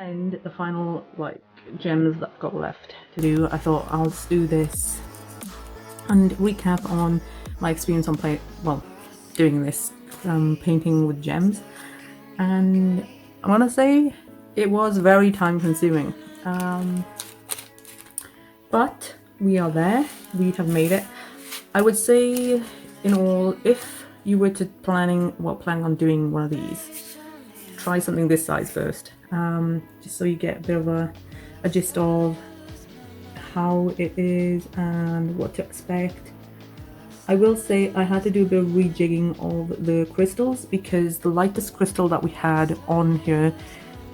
and the final like gems that I've got left to do. I thought I'll just do this and recap on my experience on doing this painting with gems, and I want to say it was very time consuming, but we are there, we have made it. I would say in all, if you were to planning on doing one of these, try something this size first, just so you get a bit of a gist of how it is and what to expect. I will say I had to do a bit of rejigging of the crystals because the lightest crystal that we had on here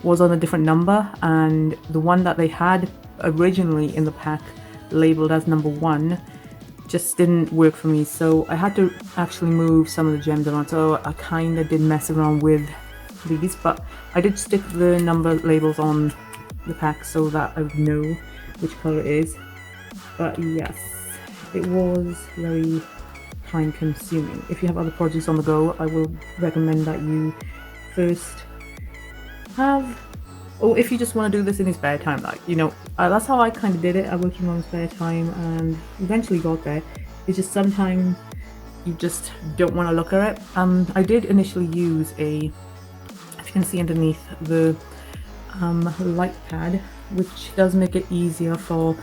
was on a different number, and the one that they had originally in the pack labeled as number 1 just didn't work for me, so I had to actually move some of the gems around. So I kind of did mess around with these, but I did stick the number labels on the pack so that I would know which color it is. But yes, it was very time consuming. If you have other projects on the go, I will recommend that you first have, or if you just want to do this in your spare time, like, you know, that's how I kind of did it. I working on spare time and eventually got there. It's just sometimes you just don't want to look at it. I did initially use if you can see underneath the light pad, which does make it easier for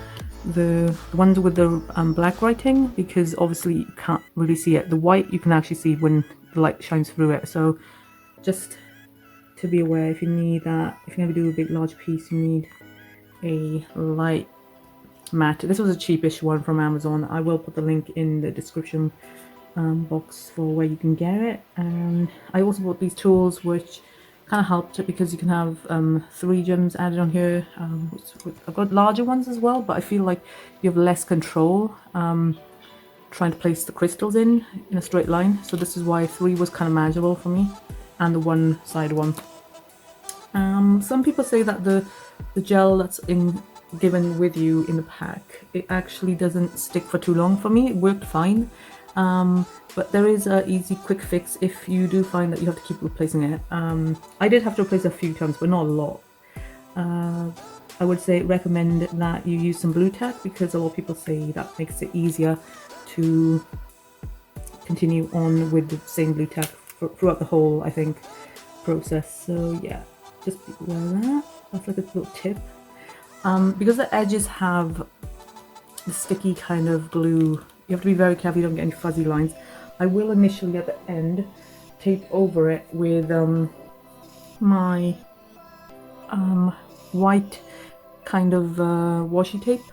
the ones with the black writing, because obviously you can't really see it. The white you can actually see when the light shines through it. So just to be aware, if you need that, if you're going to do a big large piece, you need a light matte. This was a cheapish one from Amazon. I will put the link in the description box for where you can get it. And I also bought these tools, which kind of helped it because you can have 3 gems added on here. I've got larger ones as well, but I feel like you have less control trying to place the crystals in a straight line. So this is why 3 was kind of manageable for me, and the one side one. Some people say that the gel that's given with you in the pack, it actually doesn't stick for too long. For me, it worked fine. But there is an easy quick fix if you do find that you have to keep replacing it. I did have to replace it a few times, but not a lot. I would recommend that you use some blue tack, because a lot of people say that makes it easier to continue on with the same blue tack throughout the whole, I think, process. So yeah, just be aware of that. That's like a little tip. Because the edges have the sticky kind of glue, you have to be very careful you don't get any fuzzy lines. I will initially at the end tape over it with my white kind of washi tape.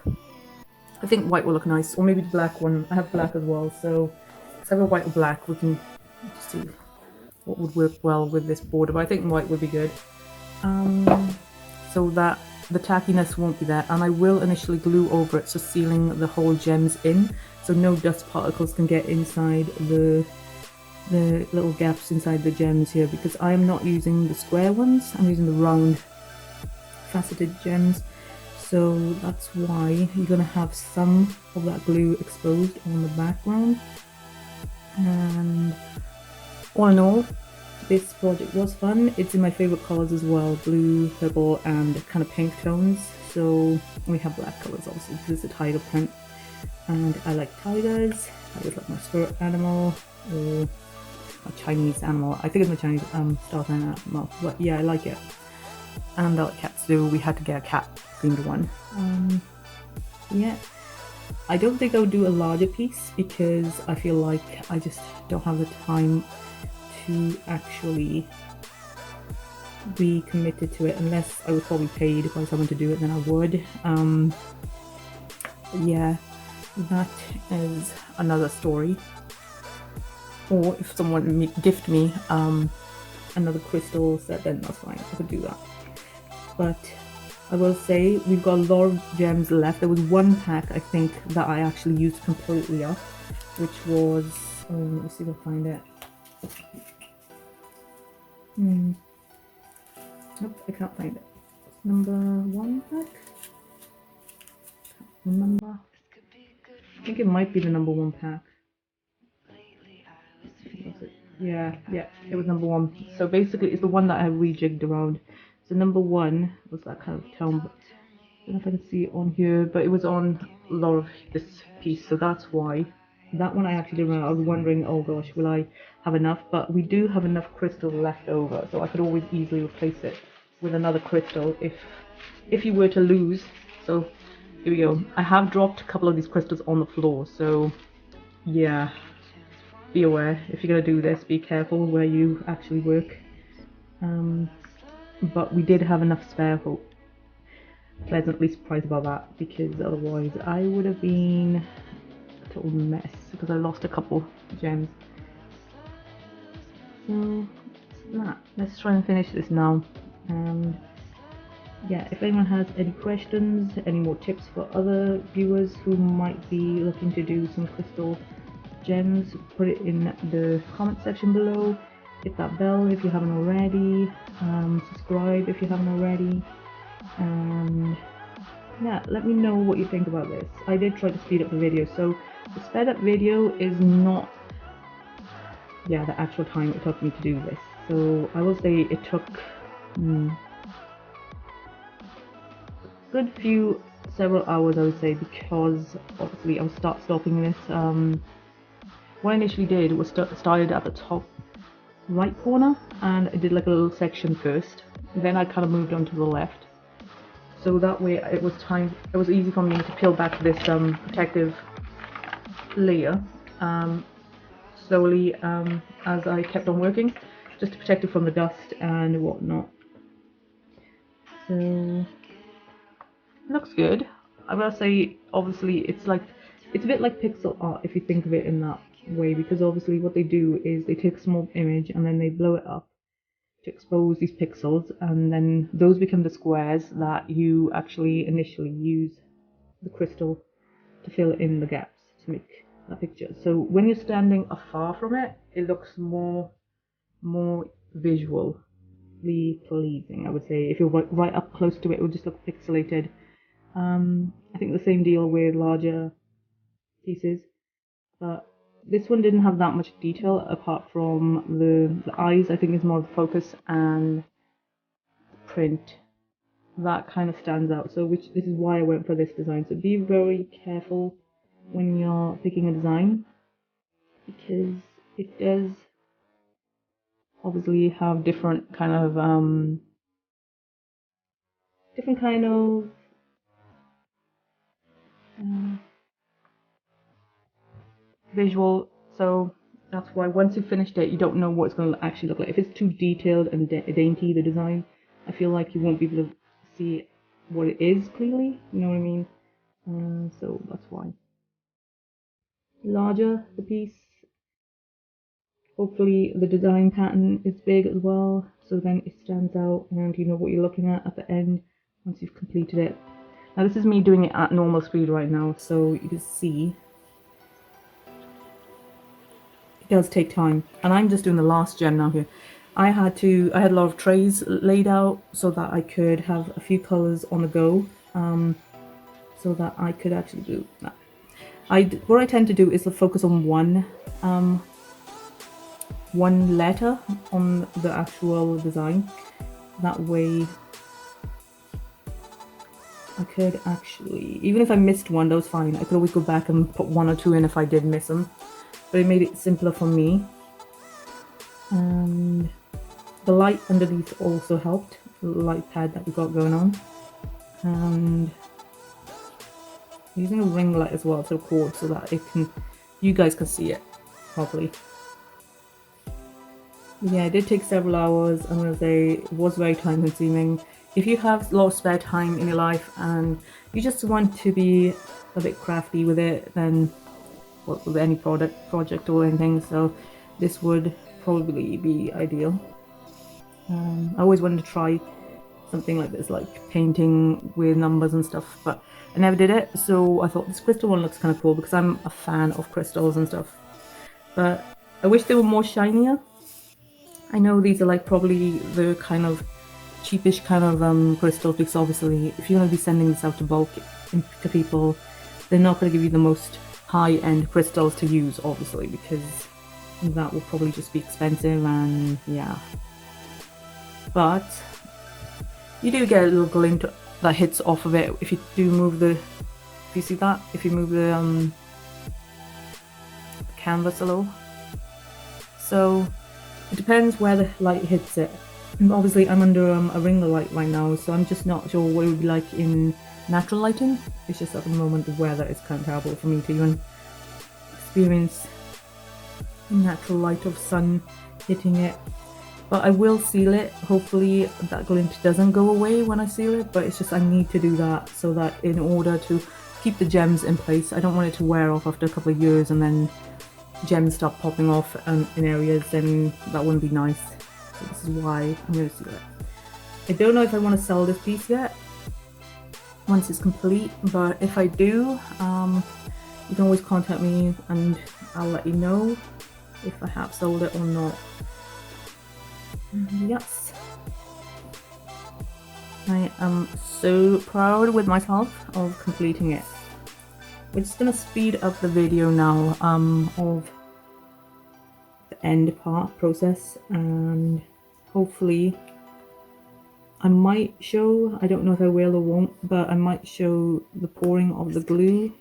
I think white will look nice, or maybe the black one. I have black as well, so let's have a white or black. We can see what would work well with this border, but I think white would be good, so that the tackiness won't be there. And I will initially glue over it, so sealing the whole gems in, so no dust particles can get inside the little gaps inside the gems here, because I am not using the square ones, I'm using the round faceted gems. So that's why you're going to have some of that glue exposed on the background. And all in all, this project was fun. It's in my favorite colors as well, blue, purple and kind of pink tones. So we have black colors obviously because it's a tiger print, and I like tigers. I just like my spirit animal, or a Chinese animal. I think it's my Chinese star sign animal, but yeah, I like it. And I like cats too. We had to get a cat themed one. Yeah, I don't think I would do a larger piece because I feel like I just don't have the time to actually be committed to it, unless I was probably paid by someone to do it, then I would. Yeah, that is another story. Or if someone gift me another crystal set, then that's fine, I could do that. But I will say we've got a lot of gems left. There was one pack I think that I actually used completely up, which was, let me see if I find it. Nope, I can't find it. Number 1 pack? Can't remember. I think it might be the number 1 pack. Yeah, it was number 1. So basically it's the one that I rejigged around. So number 1 was that kind of tone, but I don't know if I can see it on here, but it was on a lot of this piece, so that's why. That one I actually didn't remember. I was wondering, oh gosh, will I have enough? But we do have enough crystal left over, so I could always easily replace it with another crystal if you were to lose. So here we go. I have dropped a couple of these crystals on the floor, so yeah, be aware. If you're going to do this, be careful where you actually work. But we did have enough spare, hope. Pleasantly surprised about that, because otherwise I would have been a total mess because I lost a couple gems. So let's try and finish this now. And yeah, if anyone has any questions, any more tips for other viewers who might be looking to do some crystal gems, put it in the comment section below. Hit that bell if you haven't already, subscribe if you haven't already, and yeah, let me know what you think about this. I did try to speed up the video, so the sped up video is not the actual time it took me to do this. So I will say it took good few several hours, I would say, because obviously I was stopping this. What I initially did was started at the top right corner, and I did like a little section first, then I kind of moved on to the left, so that way it was easy for me to peel back this protective layer slowly as I kept on working, just to protect it from the dust and whatnot. So looks good. I gotta say, obviously it's a bit like pixel art if you think of it in that way, because obviously what they do is they take a small image and then they blow it up to expose these pixels, and then those become the squares that you actually initially use the crystal to fill in the gaps to make that picture. So when you're standing afar from it, it looks more visually pleasing, I would say. If you're right up close to it, it will just look pixelated. I think the same deal with larger pieces, but this one didn't have that much detail apart from the eyes. I think is more the focus, and the print that kind of stands out. So this is why I went for this design. So be very careful when you're picking a design, because it does obviously have different kind of visual. So that's why once you've finished it, you don't know what it's going to actually look like. If it's too detailed and dainty, the design, I feel like you won't be able to see what it is clearly, you know what I mean? So that's why. Larger the piece, hopefully the design pattern is big as well, so then it stands out and you know what you're looking at the end once you've completed it. Now this is me doing it at normal speed right now, so you can see it does take time, and I'm just doing the last gem now here. I had a lot of trays laid out so that I could have a few colors on the go, so that I could actually do that. What I tend to do is to focus on one letter on the actual design. That way I could actually, even if I missed one, that was fine. I could always go back and put 1 or 2 in if I did miss them. But it made it simpler for me. And the light underneath also helped, the light pad that we got going on. And using a ring light as well to record so that you guys can see it properly. Yeah, it did take several hours. I'm going to say it was very time consuming. If you have a lot of spare time in your life and you just want to be a bit crafty with it, then with any project or anything, so this would probably be ideal. I always wanted to try something like this, like painting with numbers and stuff, but I never did it, so I thought this crystal one looks kind of cool because I'm a fan of crystals and stuff. But I wish they were more shinier. I know these are like probably the kind of cheapish kind of crystals, because obviously if you're going to be sending this out to bulk to people, they're not going to give you the most high-end crystals to use, obviously, because that will probably just be expensive, and yeah. But You do get a little glint that hits off of it if you do move the, if you see that, if you move the canvas a little. So it depends where the light hits it. And obviously I'm under a ring light right now, so I'm just not sure what it would be like in natural lighting. It's just at the moment the weather is kind of terrible for me to even experience the natural light of sun hitting it. But I will seal it. Hopefully that glint doesn't go away when I seal it, but it's just I need to do that so that in order to keep the gems in place. I don't want it to wear off after a couple of years and then gems start popping off in areas, then that wouldn't be nice. So this is why I'm going to seal it. I don't know if I want to sell this piece yet once it's complete, but if I do, you can always contact me and I'll let you know if I have sold it or not. Yes, I am so proud with myself of completing it. We're just gonna speed up the video now of the end part process, and hopefully I might show, I don't know if I will or won't, but I might show the pouring of the glue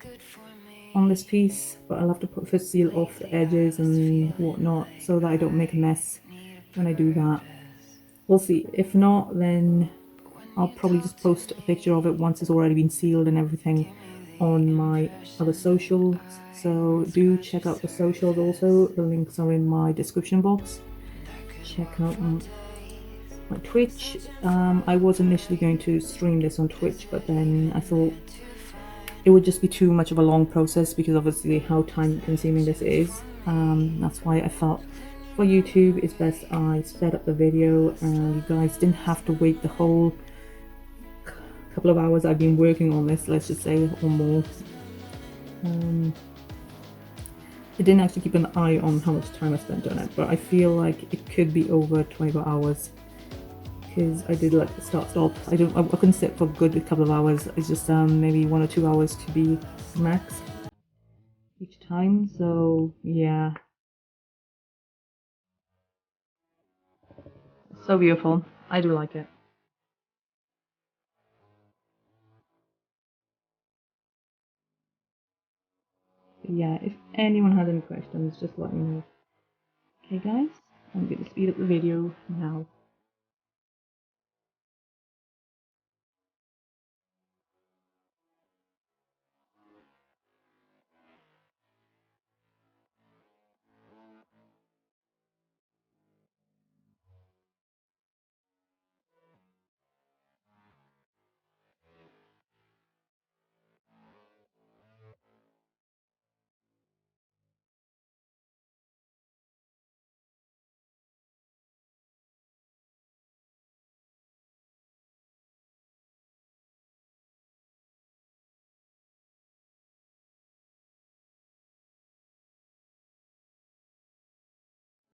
on this piece, but I'll have to seal off the edges and whatnot so that I don't make a mess when I do that. We'll see. If not, then I'll probably just post a picture of it once it's already been sealed and everything on my other socials. So do check out the socials also. The links are in my description box. Check out my Twitch. I was initially going to stream this on Twitch, but then I thought it would just be too much of a long process because obviously how time consuming this is. That's why I felt for YouTube it's best I sped up the video and you guys didn't have to wait the whole couple of hours I've been working on this, let's just say, or more. I didn't actually keep an eye on how much time I spent on it, but I feel like it could be over 24 hours because I did like stop. I couldn't sit for a good couple of hours. It's just maybe 1 or 2 hours to be max each time. So yeah, so beautiful. I do like it. Yeah, if anyone has any questions, just let me know. Okay guys, I'm going to speed up the video now.